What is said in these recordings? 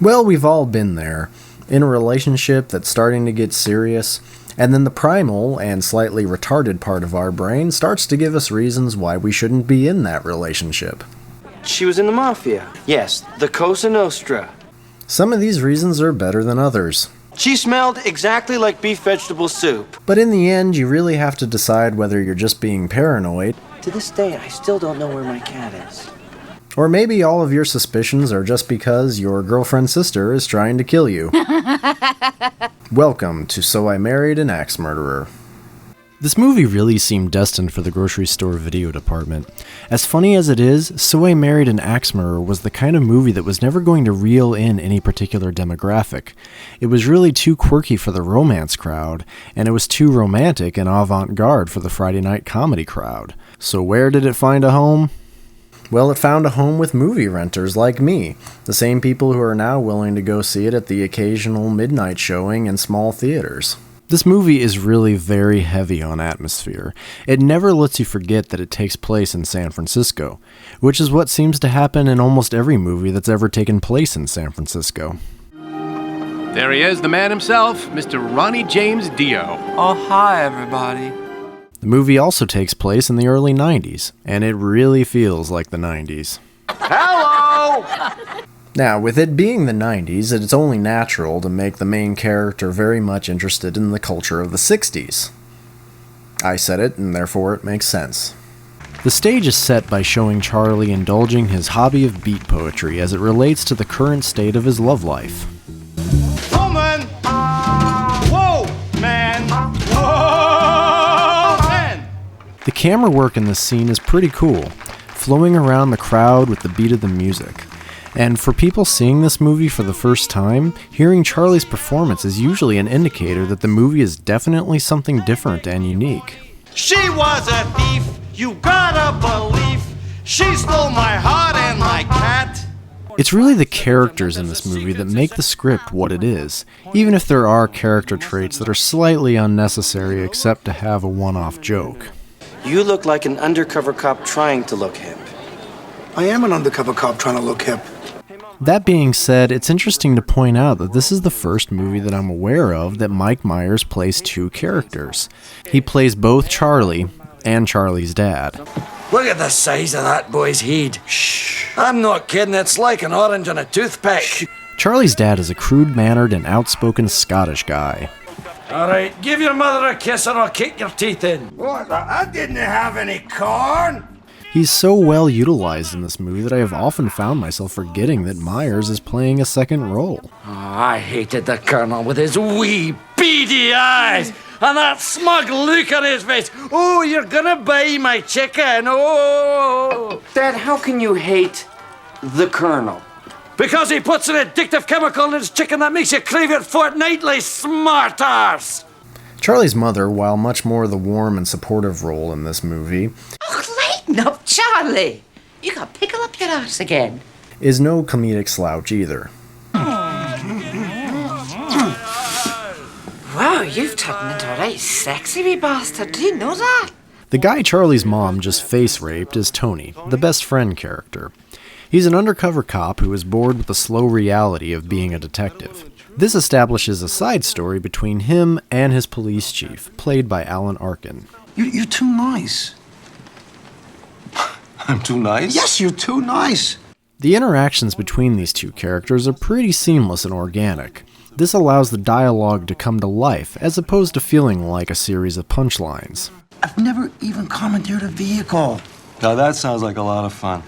Well, we've all been there. In a relationship that's starting to get serious, and then the primal and slightly retarded part of our brain starts to give us reasons why we shouldn't be in that relationship. She was in the mafia. Yes, the Cosa Nostra. Some of these reasons are better than others. She smelled exactly like beef vegetable soup. But in the end, you really have to decide whether you're just being paranoid, To this day, I still don't know where my cat is. or maybe all of your suspicions are just because your girlfriend's sister is trying to kill you. Welcome to So I Married an Axe Murderer. This movie really seemed destined for the grocery store video department. As funny as it is, So I Married an Axe Murderer was the kind of movie that was never going to reel in any particular demographic. It was really too quirky for the romance crowd, and it was too romantic and avant-garde for the Friday night comedy crowd. So where did it find a home? Well, it found a home with movie renters like me, the same people who are now willing to go see it at the occasional midnight showing in small theaters. This movie is really very heavy on atmosphere. It never lets you forget that it takes place in San Francisco, which is what seems to happen in almost every movie that's ever taken place in San Francisco. There he is, the man himself, Mr. Ronnie James Dio. Oh, hi, everybody. The movie also takes place in the early 90s, and it really feels like the 90s. Hello! Now, with it being the 90s, it's only natural to make the main character very much interested in the culture of the 60s. I said it, and therefore it makes sense. The stage is set by showing Charlie indulging his hobby of beat poetry as it relates to the current state of his love life. Woman! Whoa, man! Whoa, man! The camera work in this scene is pretty cool, flowing around the crowd with the beat of the music. And for people seeing this movie for the first time, hearing Charlie's performance is usually an indicator that the movie is definitely something different and unique. She was a thief, you gotta believe. She stole my heart and my cat. It's really the characters in this movie that make the script what it is, even if there are character traits that are slightly unnecessary except to have a one-off joke. You look like an undercover cop trying to look hip. I am an undercover cop trying to look hip. That being said, it's interesting to point out that this is the first movie that I'm aware of that Mike Myers plays two characters. He plays both Charlie and Charlie's dad. Look at the size of that boy's head. Shh. I'm not kidding, it's like an orange on a toothpick. Charlie's dad is a crude-mannered and outspoken Scottish guy. All right, give your mother a kiss or I'll kick your teeth in. What? I didn't have any corn. He's so well utilized in this movie that I have often found myself forgetting that Myers is playing a second role. Oh, I hated the Colonel with his wee beady eyes and that smug look on his face. Oh, you're gonna buy my chicken. Oh. Dad, how can you hate the Colonel? Because he puts an addictive chemical in his chicken that makes you crave it fortnightly, smart arse. Charlie's mother, while much more the warm and supportive role in this movie, Lighten up, Charlie. You got pickle up your arse again. is no comedic slouch either. Wow, you've turned into a right sexy wee bastard. Do you know that? The guy Charlie's mom just face raped is Tony, the best friend character. He's an undercover cop who is bored with the slow reality of being a detective. This establishes a side story between him and his police chief, played by Alan Arkin. You're too nice. I'm too nice? Yes, you're too nice. The interactions between these two characters are pretty seamless and organic. This allows the dialogue to come to life, as opposed to feeling like a series of punchlines. I've never even commandeered a vehicle. Now that sounds like a lot of fun.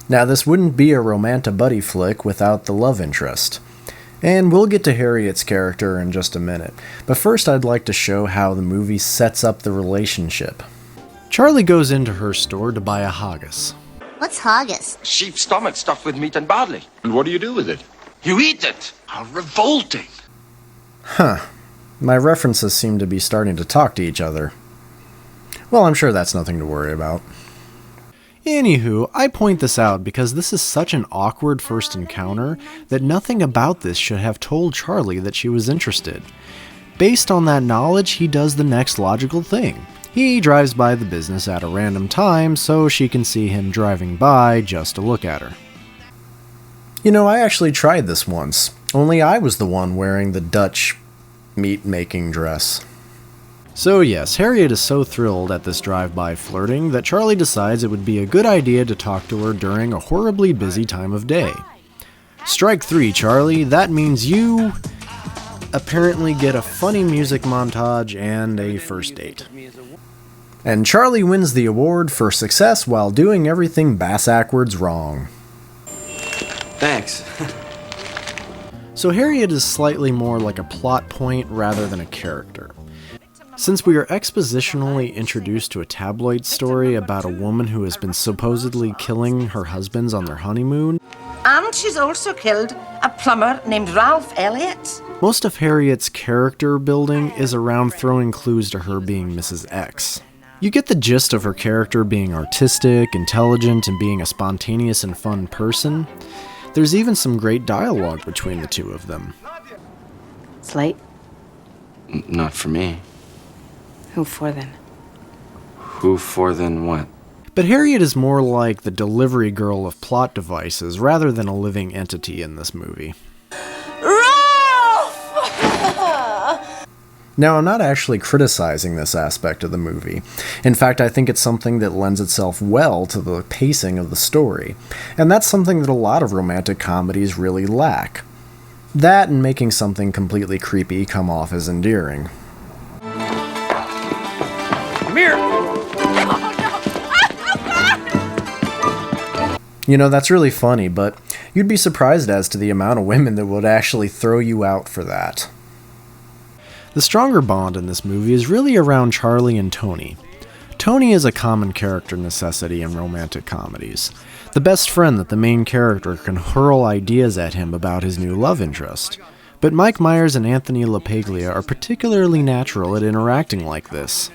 Now, this wouldn't be a romantic-buddy flick without the love interest. And we'll get to Harriet's character in just a minute, but first I'd like to show how the movie sets up the relationship. Charlie goes into her store to buy a haggis. What's haggis? Sheep stomach stuffed with meat and barley. And what do you do with it? You eat it. How revolting. Huh. My references seem to be starting to talk to each other. Well, I'm sure that's nothing to worry about. Anywho, I point this out because this is such an awkward first encounter that nothing about this should have told Charlie that she was interested. Based on that knowledge, he does the next logical thing. He drives by the business at a random time so she can see him driving by just to look at her. You know, I actually tried this once, only I was the one wearing the Dutch meat-making dress. So yes, Harriet is so thrilled at this drive-by flirting that Charlie decides it would be a good idea to talk to her during a horribly busy time of day. Strike 3, Charlie, that means you apparently get a funny music montage and a first date. And Charlie wins the award for success while doing everything bass-ackwards wrong. Thanks. So Harriet is slightly more like a plot point rather than a character. Since we are expositionally introduced to a tabloid story about a woman who has been supposedly killing her husbands on their honeymoon, And she's also killed a plumber named Ralph Elliott. most of Harriet's character building is around throwing clues to her being Mrs. X. You get the gist of her character being artistic, intelligent, and being a spontaneous and fun person. There's even some great dialogue between the two of them. It's late. Not for me. Who for then? Who for then what? But Harriet is more like the delivery girl of plot devices rather than a living entity in this movie. Now, I'm not actually criticizing this aspect of the movie. In fact, I think it's something that lends itself well to the pacing of the story. And that's something that a lot of romantic comedies really lack. That and making something completely creepy come off as endearing. Come here! You know, that's really funny, but you'd be surprised as to the amount of women that would actually throw you out for that. The stronger bond in this movie is really around Charlie and Tony. Tony is a common character necessity in romantic comedies. The best friend that the main character can hurl ideas at him about his new love interest. But Mike Myers and Anthony LaPaglia are particularly natural at interacting like this.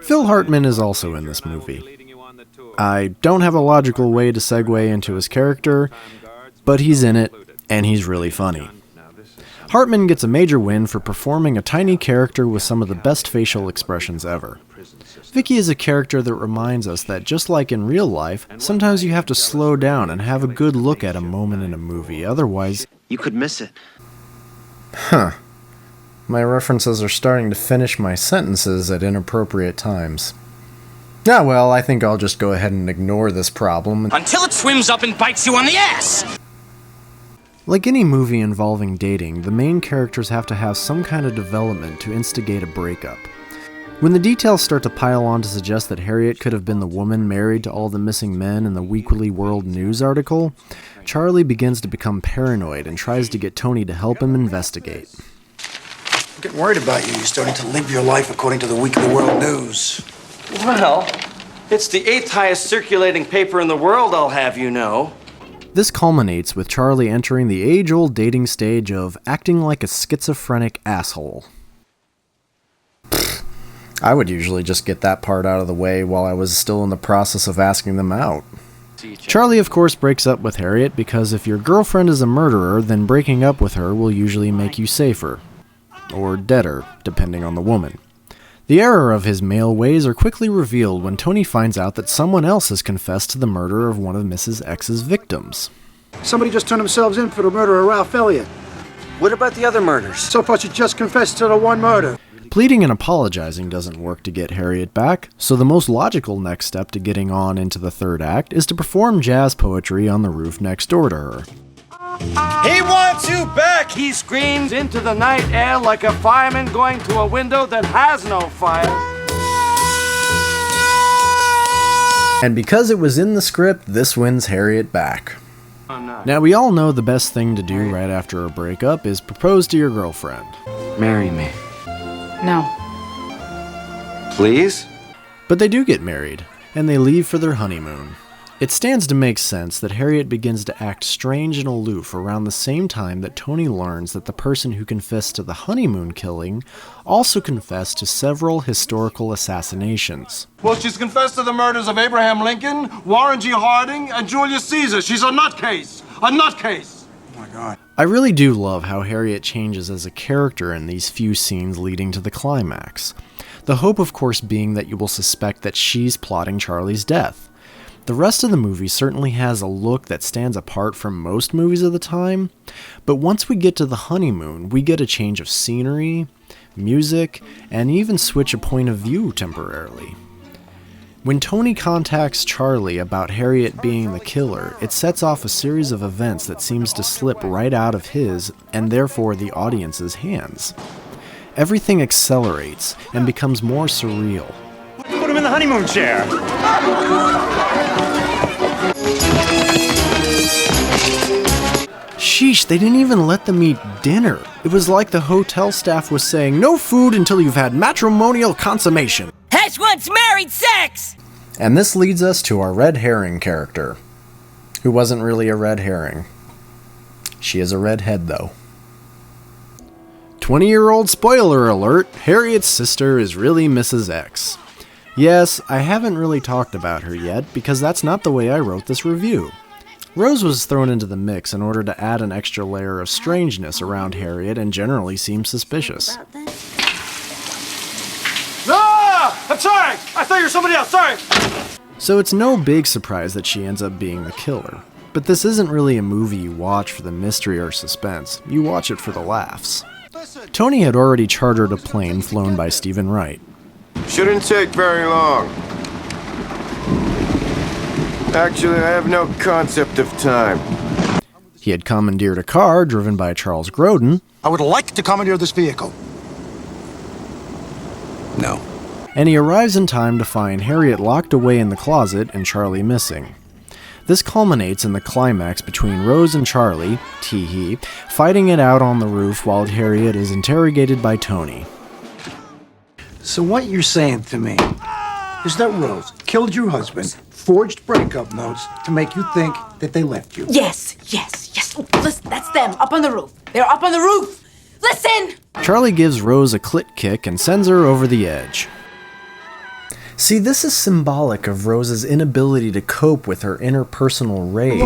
Phil Hartman is also in this movie. I don't have a logical way to segue into his character, but he's in it, and he's really funny. Hartman gets a major win for performing a tiny character with some of the best facial expressions ever. Vicky is a character that reminds us that just like in real life, sometimes you have to slow down and have a good look at a moment in a movie, otherwise You could miss it. my references are starting to finish my sentences at inappropriate times. Ah well, I think I'll just go ahead and ignore this problem. Until it swims up and bites you on the ass! Like any movie involving dating, the main characters have to have some kind of development to instigate a breakup. When the details start to pile on to suggest that Harriet could have been the woman married to all the missing men in the Weekly World News article, Charlie begins to become paranoid and tries to get Tony to help him investigate. I'm getting worried about you. You're starting to live your life according to the Weekly World News. Well, it's the 8th highest circulating paper in the world, I'll have you know. This culminates with Charlie entering the age-old dating stage of acting like a schizophrenic asshole. I would usually just get that part out of the way while I was still in the process of asking them out. Charlie, of course, breaks up with Harriet because if your girlfriend is a murderer, then breaking up with her will usually make you safer. Or deader, depending on the woman. The error of his male ways are quickly revealed when Tony finds out that someone else has confessed to the murder of one of Mrs. X's victims. Somebody just turned themselves in for the murder of Ralph Elliott. What about the other murders? So far, she just confessed to the one murder. Pleading and apologizing doesn't work to get Harriet back, so the most logical next step to getting on into the third act is to perform jazz poetry on the roof next door to her. He wants you back! He screams into the night air like a fireman going to a window that has no fire. And because it was in the script, this wins Harriet back. Now, we all know the best thing to do right after a breakup is propose to your girlfriend. Marry me. No. Please? But they do get married, and they leave for their honeymoon. It stands to make sense that Harriet begins to act strange and aloof around the same time that Tony learns that the person who confessed to the honeymoon killing also confessed to several historical assassinations. Well, she's confessed to the murders of Abraham Lincoln, Warren G. Harding, and Julius Caesar. She's a nutcase! A nutcase! Oh my God. I really do love how Harriet changes as a character in these few scenes leading to the climax. The hope, of course, being that you will suspect that she's plotting Charlie's death. The rest of the movie certainly has a look that stands apart from most movies of the time, but once we get to the honeymoon, we get a change of scenery, music, and even switch a point of view temporarily. When Tony contacts Charlie about Harriet being the killer, it sets off a series of events that seems to slip right out of his, and therefore the audience's, hands. Everything accelerates and becomes more surreal. Put him in the honeymoon chair. Sheesh, they didn't even let them eat dinner. It was like the hotel staff was saying, no food until you've had matrimonial consummation. Hesh wants married sex! And this leads us to our red herring character, who wasn't really a red herring. She is a redhead, though. 20-year-old spoiler alert, Harriet's sister is really Mrs. X. Yes, I haven't really talked about her yet, because that's not the way I wrote this review. Rose was thrown into the mix in order to add an extra layer of strangeness around Harriet and generally seemed suspicious. I'm sorry! I thought you were somebody else, sorry! So it's no big surprise that she ends up being the killer. But this isn't really a movie you watch for the mystery or suspense, you watch it for the laughs. Tony had already chartered a plane flown by Stephen Wright. Shouldn't take very long. Actually, I have no concept of time. He had commandeered a car driven by Charles Grodin. I would like to commandeer this vehicle. No. And he arrives in time to find Harriet locked away in the closet and Charlie missing. This culminates in the climax between Rose and Charlie, tee-hee, fighting it out on the roof while Harriet is interrogated by Tony. So what you're saying to me is that Rose killed your husband, forged breakup notes to make you think that they left you. Yes. Oh, listen, that's them, up on the roof. They're up on the roof. Listen! Charlie gives Rose a clit kick and sends her over the edge. See, this is symbolic of Rose's inability to cope with her interpersonal rage.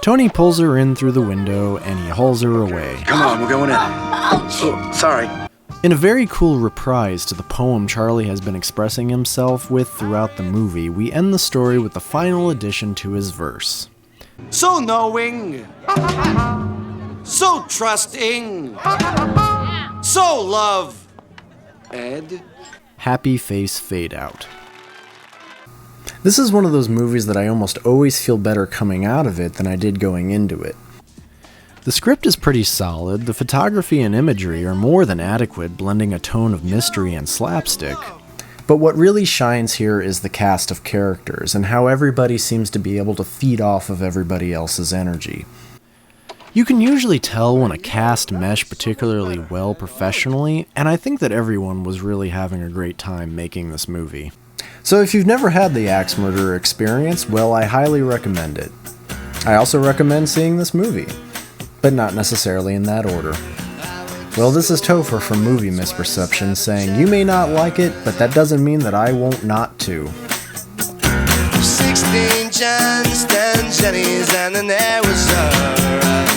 Tony pulls her in through the window and he hauls her away. Come on, we're going in. Oh, sorry. In a very cool reprise to the poem Charlie has been expressing himself with throughout the movie, we end the story with the final addition to his verse. So knowing, so trusting, so love, Ed. Happy face fade out. This is one of those movies that I almost always feel better coming out of it than I did going into it. The script is pretty solid, the photography and imagery are more than adequate, blending a tone of mystery and slapstick. But what really shines here is the cast of characters, and how everybody seems to be able to feed off of everybody else's energy. You can usually tell when a cast mesh particularly well professionally, and I think that everyone was really having a great time making this movie. So if you've never had the Axe Murderer experience, well, I highly recommend it. I also recommend seeing this movie, but not necessarily in that order. Well, this is Topher from Movie Misperception saying, you may not like it, but that doesn't mean that I won't not to. 16 Johns, 10 Jennies, and then there was her.